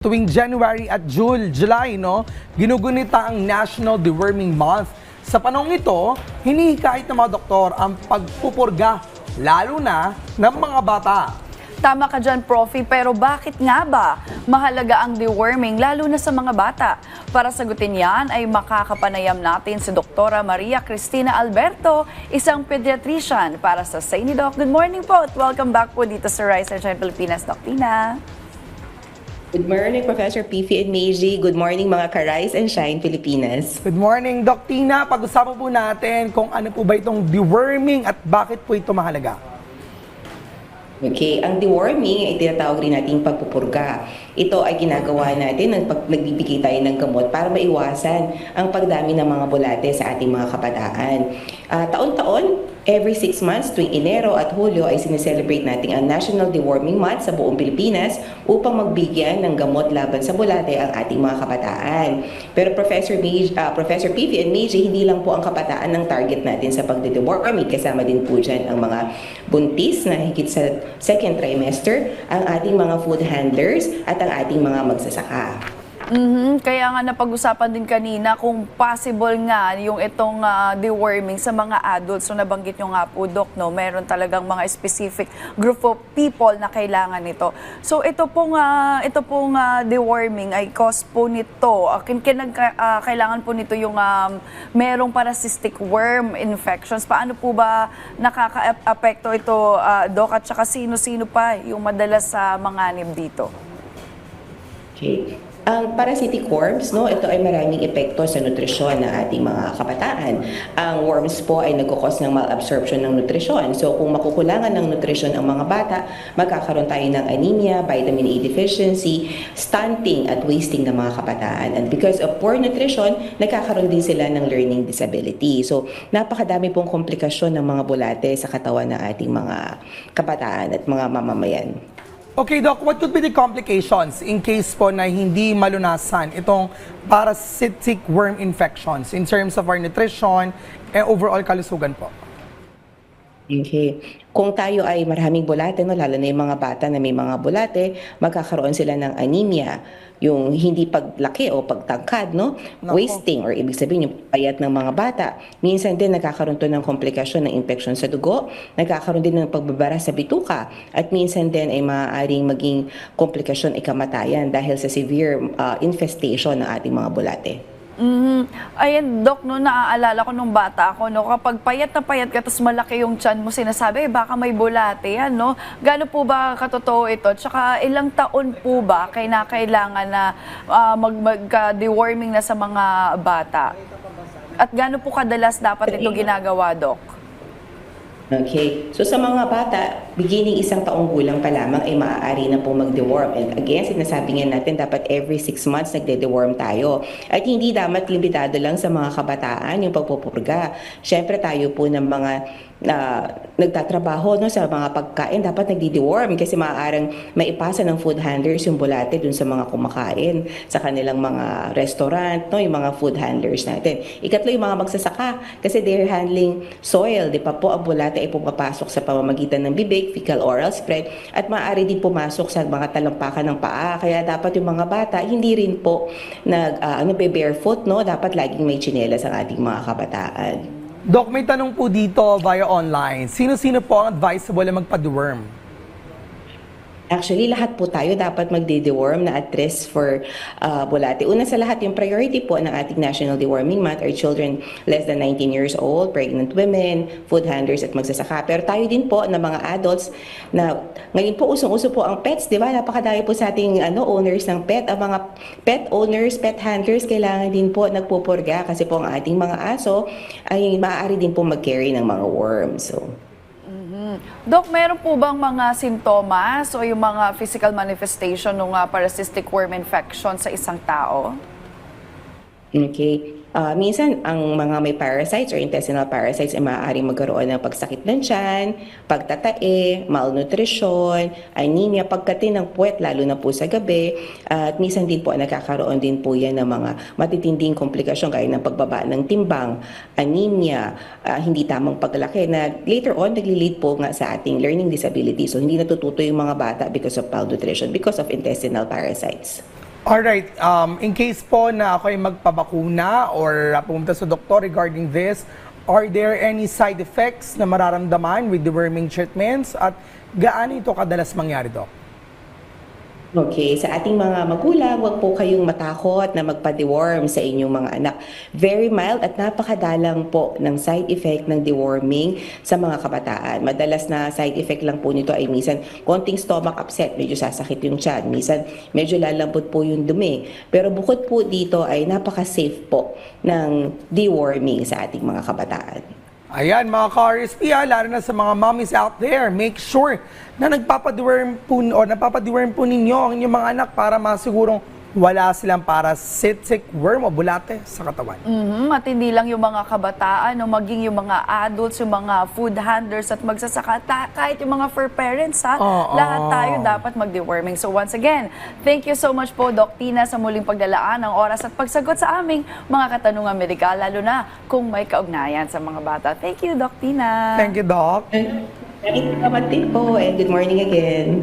Tuwing January at July, ginugunita ang National Deworming Month. Sa panahong ito, hinihikayat ng mga doktor ang pagpupurga, lalo na ng mga bata. Tama ka dyan, Profi, pero bakit nga ba mahalaga ang deworming lalo na sa mga bata? Para sagutin yan ay makakapanayam natin si Doktora Maria Cristina Alberto, isang pediatrician para sa Say ni Doc. Good morning po at welcome back po dito sa Rise and Shine Pilipinas, Doc Tina. Good morning, Professor Pifi and Meiji. Good morning, mga ka-Rise and Shine Pilipinas. Good morning, Doc Tina. Pag-usapan po natin kung ano po ba itong deworming at bakit po ito mahalaga. Okay, ang deworming ay tinatawag rin nating pagpupurga. Ito ay ginagawa natin nagbibigay tayo ng gamot para maiwasan ang pagdami ng mga bulate sa ating mga kabataan. Taon-taon, every 6 months tuwing Enero at Hulyo ay sineselebrate natin ang National Deworming Month sa buong Pilipinas upang magbigyan ng gamot laban sa bulate ang ating mga kabataan. Pero Professor Pifi and Meiji, hindi lang po ang kabataan ang target natin sa pagde-deworming. Kasama din po dyan ang mga buntis na higit sa second trimester, ang ating mga food handlers at ang ating mga magsasaka. Kaya nga napag-usapan din kanina kung possible nga yung itong deworming sa mga adults. So nabanggit nyo nga po, Doc, meron talagang mga specific group of people na kailangan nito. So ito pong deworming ay cause po nito. Kailangan po nito yung merong parasitic worm infections. Paano po ba nakaka-apekto ito, Doc? At saka sino-sino pa yung madalas sa manganib dito? Okay. Ang parasitic worms, ito ay maraming epekto sa nutrisyon ng ating mga kabataan. Ang worms po ay nagkukos ng malabsorption ng nutrisyon. So kung makukulangan ng nutrisyon ang mga bata, magkakaroon tayo ng anemia, vitamin A deficiency, stunting at wasting ng mga kabataan. And because of poor nutrition, nagkakaroon din sila ng learning disability. So napakadami pong komplikasyon ng mga bulate sa katawan ng ating mga kabataan at mga mamamayan. Okay, Doc, what could be the complications in case po na hindi malunasan itong parasitic worm infections in terms of our nutrition and overall kalusugan po? Okay. Kung tayo ay maraming bulate, lalo na yung mga bata na may mga bulate, magkakaroon sila ng anemia, yung hindi paglaki o pagtangkad, wasting or ibig sabihin yung payat ng mga bata. Minsan din nagkakaroon to ng komplikasyon ng infection sa dugo, nagkakaroon din ng pagbabara sa bituka, at minsan din ay maaaring maging komplikasyon ay kamatayan dahil sa severe infestation ng ating mga bulate. Ayan, Doc, naaalala ko nung bata ako, kapag payat na payat ka, tapos malaki yung tiyan mo, sinasabi, baka may bulate yan, Gaano po ba katotoo ito? Tsaka ilang taon po ba kailangan na mag-deworming na sa mga bata? At gaano po kadalas dapat ito ginagawa, Doc? Okay. So sa mga bata, beginning 1 taong gulang pa lamang ay maaari na po mag-deworm. And again, sinasabi nga natin dapat every 6 months nagde-deworm tayo. At hindi dapat limitado lang sa mga kabataan yung pagpupurga. Siyempre tayo po ng mga nagtatrabaho sa mga pagkain, dapat nagdi-deworm kasi maaaring maipasa ng food handlers yung bulate dun sa mga kumakain sa kanilang mga restaurant, yung mga food handlers natin. Ikatlo, yung mga magsasaka kasi they're handling soil, di pa po ang bulate ay pumapasok sa pamamagitan ng bibig, fecal-oral spread, at maaari din pumasok sa mga talampakan ng paa. Kaya dapat yung mga bata hindi rin po barefoot, dapat laging may tsinelas ang ating mga kabataan. Doc, may tanong po dito via online. Sino-sino po ang advisable na magpa-deworm? Actually, lahat po tayo dapat magde-deworm na at risk for bulate. Una sa lahat, yung priority po ng ating National Deworming Month are children less than 19 years old, pregnant women, food handlers at magsasaka. Pero tayo din po na mga adults na ngayon po usong-uso po ang pets, di ba? Napakadami po sa ating owners ng pet. Ang mga pet owners, pet handlers, kailangan din po nagpupurga kasi po ang ating mga aso ay maaari din po mag-carry ng mga worms. So, Doc, meron po bang mga sintomas o yung mga physical manifestation ng parasitic worm infection sa isang tao? Okay. Minsan, ang mga may parasites or intestinal parasites ay maaaring magkaroon ng pagsakit ng tiyan, pagtatae, malnutrition, anemia, pagkati ng puwet, lalo na po sa gabi. At minsan din po nagkakaroon din po yan ng mga matitinding komplikasyon gaya ng pagbaba ng timbang, anemia, hindi tamang paglaki na later on nagli-lead po nga sa ating learning disability. So hindi natututo yung mga bata because of malnutrition, because of intestinal parasites. Alright, in case po na ako ay magpabakuna or pumunta sa doktor regarding this, are there any side effects na mararamdaman with deworming treatments at gaano ito kadalas mangyari, Doc? Okay, sa ating mga magulang, huwag po kayong matakot na magpa-deworm sa inyong mga anak. Very mild at napakadalang po ng side effect ng deworming sa mga kabataan. Madalas na side effect lang po nito ay minsan konting stomach upset, medyo sasakit yung tiyan, minsan medyo lalambot po yung dumi. Pero bukod po dito ay napaka-safe po ng deworming sa ating mga kabataan. Ayan mga ka-RSP, lalo na sa mga mommies out there, make sure na napapadiworm po ninyo ang inyong mga anak para masigurong wala silang parasitic worm o bulate sa katawan. At hindi lang yung mga kabataan, no, maging yung mga adults, yung mga food handlers at magsasaka, kahit yung mga fur parents, ha? Oo. Lahat tayo dapat mag-deworming. So once again, thank you so much po, Doc Tina, sa muling paglalaan ng oras at pagsagot sa aming mga katanungan medikal, lalo na kung may kaugnayan sa mga bata. Thank you, Doc Tina. Thank you, Doc. Maraming salamat din po and good morning again.